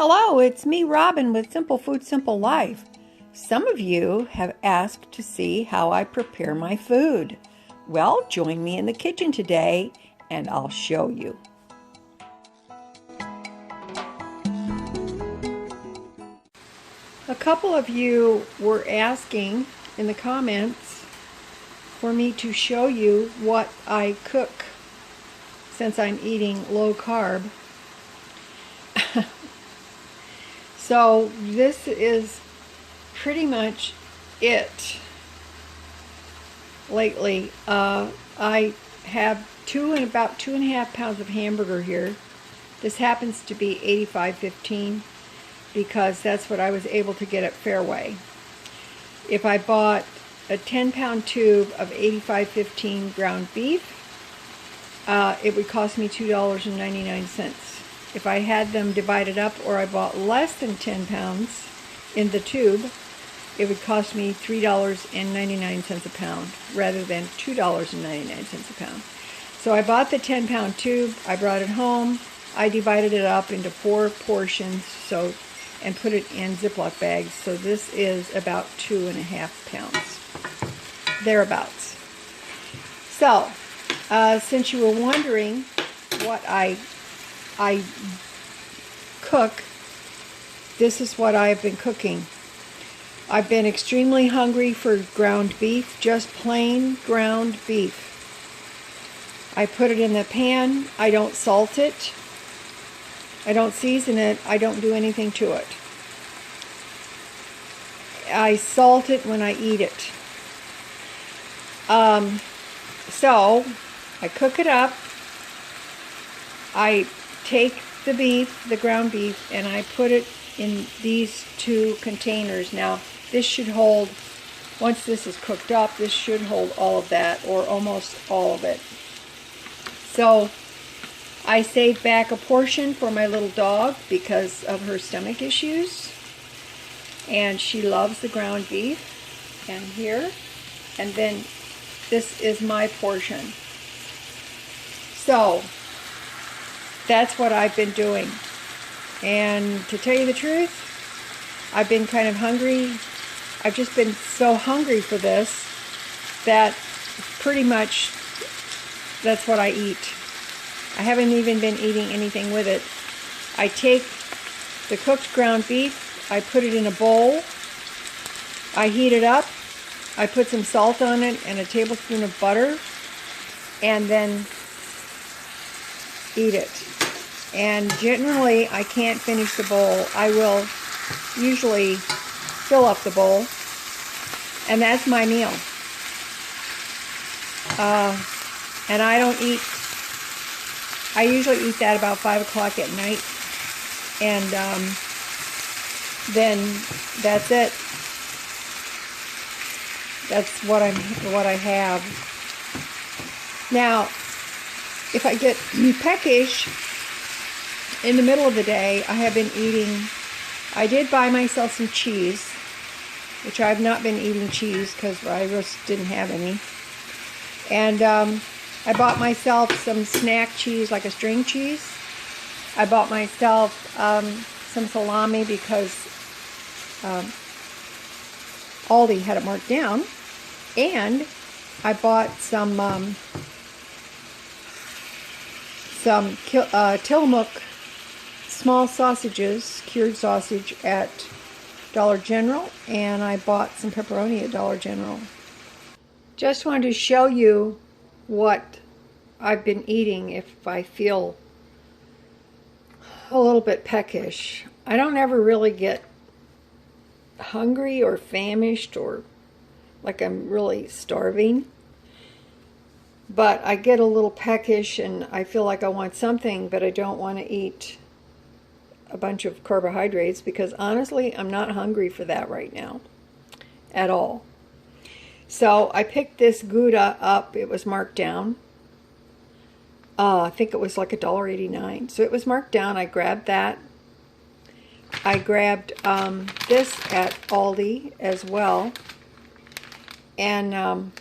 Hello, it's me, Robin, with Simple Food, Simple Life. Some of you have asked to see how I prepare my food. Well, join me in the kitchen today and I'll show you. A couple of you were asking in the comments for me to show you what I cook since I'm eating low carb. So this is pretty much it lately. I have about 2.5 pounds of hamburger here. This happens to be 85.15 because that's what I was able to get at Fairway. If I bought a 10-pound tube of 85.15 ground beef, it would cost me $2.99. If I had them divided up, or I bought less than 10 pounds in the tube, it would cost me $3.99 a pound rather than $2.99 a pound. So I bought the 10-pound tube, I brought it home, I divided it up into 4 portions and put it in Ziploc bags. So this is about 2.5 pounds, thereabouts. So, since you were wondering what I cook, this is what I've been cooking. I've been extremely hungry for ground beef, just plain ground beef. I put it in the pan. I don't salt it. I don't season it. I don't do anything to it. I salt it when I eat it. So I cook it up. I take the beef, the ground beef, and I put it in these 2 containers. Now, this should hold, once this is cooked up, this should hold all of that, or almost all of it. So, I saved back a portion for my little dog because of her stomach issues. And she loves the ground beef. And here, and then this is my portion. So, that's what I've been doing. And to tell you the truth, I've been kind of hungry. I've just been so hungry for this that pretty much that's what I eat. I haven't even been eating anything with it. I take the cooked ground beef, I put it in a bowl, I heat it up, I put some salt on it and a tablespoon of butter, and then eat it. And generally I can't finish the bowl. I will usually fill up the bowl, and that's my meal. And I usually eat that about 5 o'clock at night, and then that's it. That's what I have. Now, if I get peckish in the middle of the day, I have been eating, I did buy myself some cheese, which I've not been eating cheese because I just didn't have any. And I bought myself some snack cheese, like a string cheese. I bought myself some salami because Aldi had it marked down. And I bought some Tillamook small sausages, cured sausage at Dollar General, and I bought some pepperoni at Dollar General. Just wanted to show you what I've been eating if I feel a little bit peckish. I don't ever really get hungry or famished or like I'm really starving, but I get a little peckish and I feel like I want something, but I don't want to eat a bunch of carbohydrates because honestly I'm not hungry for that right now at all. So I picked this Gouda up. It was marked down. I think it was like $1.89. So it was marked down. I grabbed that. I grabbed this at Aldi as well. And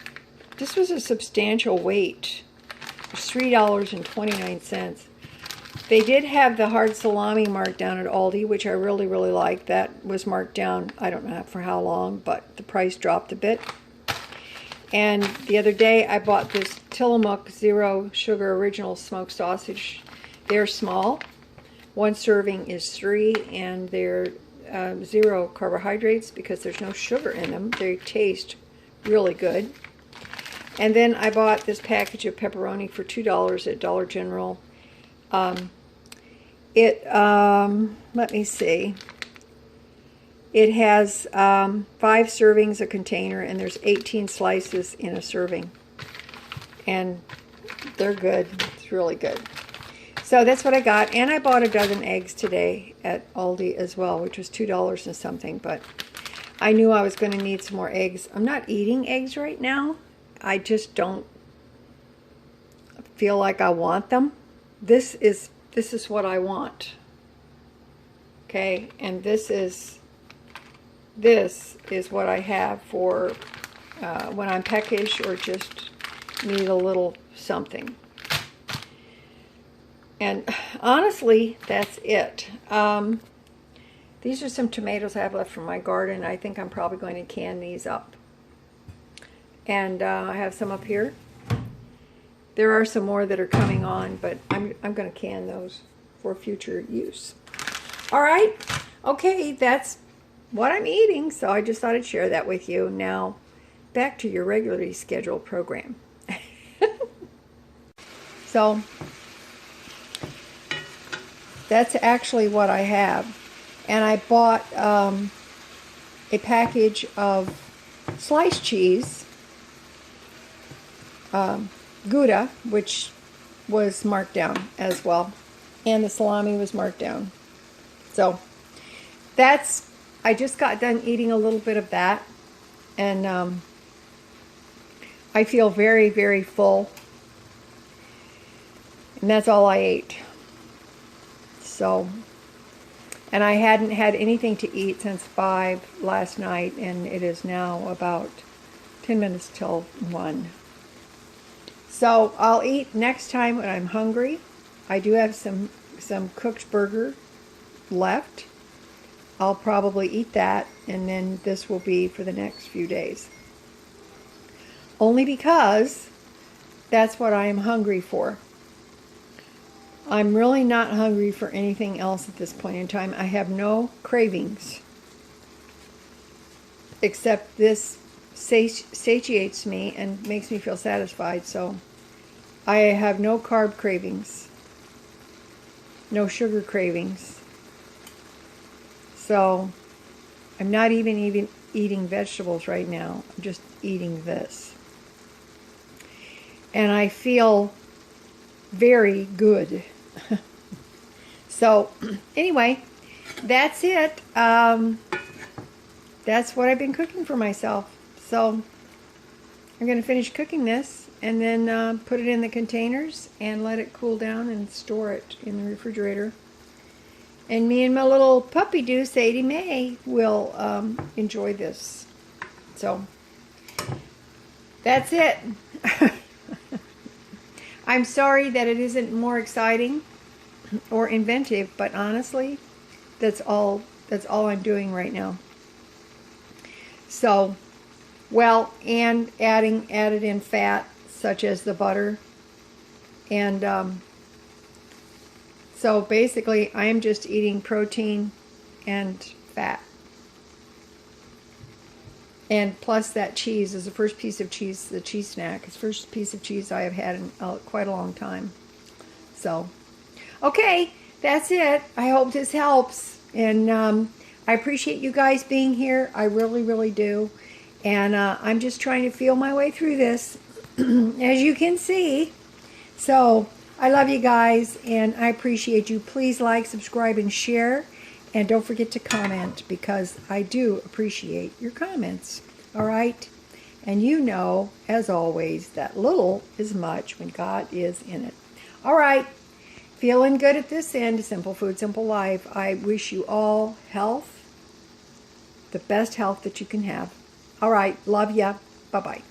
this was a substantial weight. It was $3.29. They did have the hard salami marked down at Aldi, which I really, really like. That was marked down, I don't know for how long, but the price dropped a bit. And the other day I bought this Tillamook Zero Sugar Original Smoked Sausage. They're small. One serving is 3, and they're 0 carbohydrates because there's no sugar in them. They taste really good. And then I bought this package of pepperoni for $2 at Dollar General. Let me see. It has 5 servings a container, and there's 18 slices in a serving. And they're good. It's really good. So that's what I got. And I bought a dozen eggs today at Aldi as well, which was $2 and something. But I knew I was going to need some more eggs. I'm not eating eggs right now. I just don't feel like I want them. This is what I want. Okay, and this is what I have for when I'm peckish or just need a little something. And honestly, that's it. These are some tomatoes I have left from my garden. I think I'm probably going to can these up. And I have some up here. There are some more that are coming on, but I'm going to can those for future use. All right. Okay, that's what I'm eating, so I just thought I'd share that with you. Now, back to your regularly scheduled program. So, that's actually what I have. And I bought a package of sliced cheese, Gouda, which was marked down as well. And the salami was marked down. So, I just got done eating a little bit of that. And I feel very, very full. And that's all I ate. So, and I hadn't had anything to eat since 5 last night, and it is now about 10 minutes till 1. So I'll eat next time when I'm hungry. I do have some cooked burger left. I'll probably eat that, and then this will be for the next few days. Only because that's what I am hungry for. I'm really not hungry for anything else at this point in time. I have no cravings, except this satiates me and makes me feel satisfied. So I have no carb cravings, no sugar cravings. So I'm not even eating vegetables right now. I'm just eating this. And I feel very good. So anyway, that's it. That's what I've been cooking for myself. So I'm going to finish cooking this and then put it in the containers and let it cool down and store it in the refrigerator. And me and my little puppy doo, Sadie Mae, will enjoy this. So that's it. I'm sorry that it isn't more exciting or inventive, but honestly, that's all I'm doing right now. So, well, and added in fat such as the butter, and so basically I am just eating protein and fat. And plus that cheese is the first piece of cheese, the cheese snack. It's the first piece of cheese I have had in quite a long time. So, okay, that's it. I hope this helps. And I appreciate you guys being here. I really, really do. And I'm just trying to feel my way through this, as you can see. So, I love you guys, and I appreciate you. Please like, subscribe, and share. And don't forget to comment, because I do appreciate your comments. All right? And you know, as always, that little is much when God is in it. All right. Feeling good at this end. Simple Food, Simple Life. I wish you all health, the best health that you can have. All right. Love ya. Bye-bye.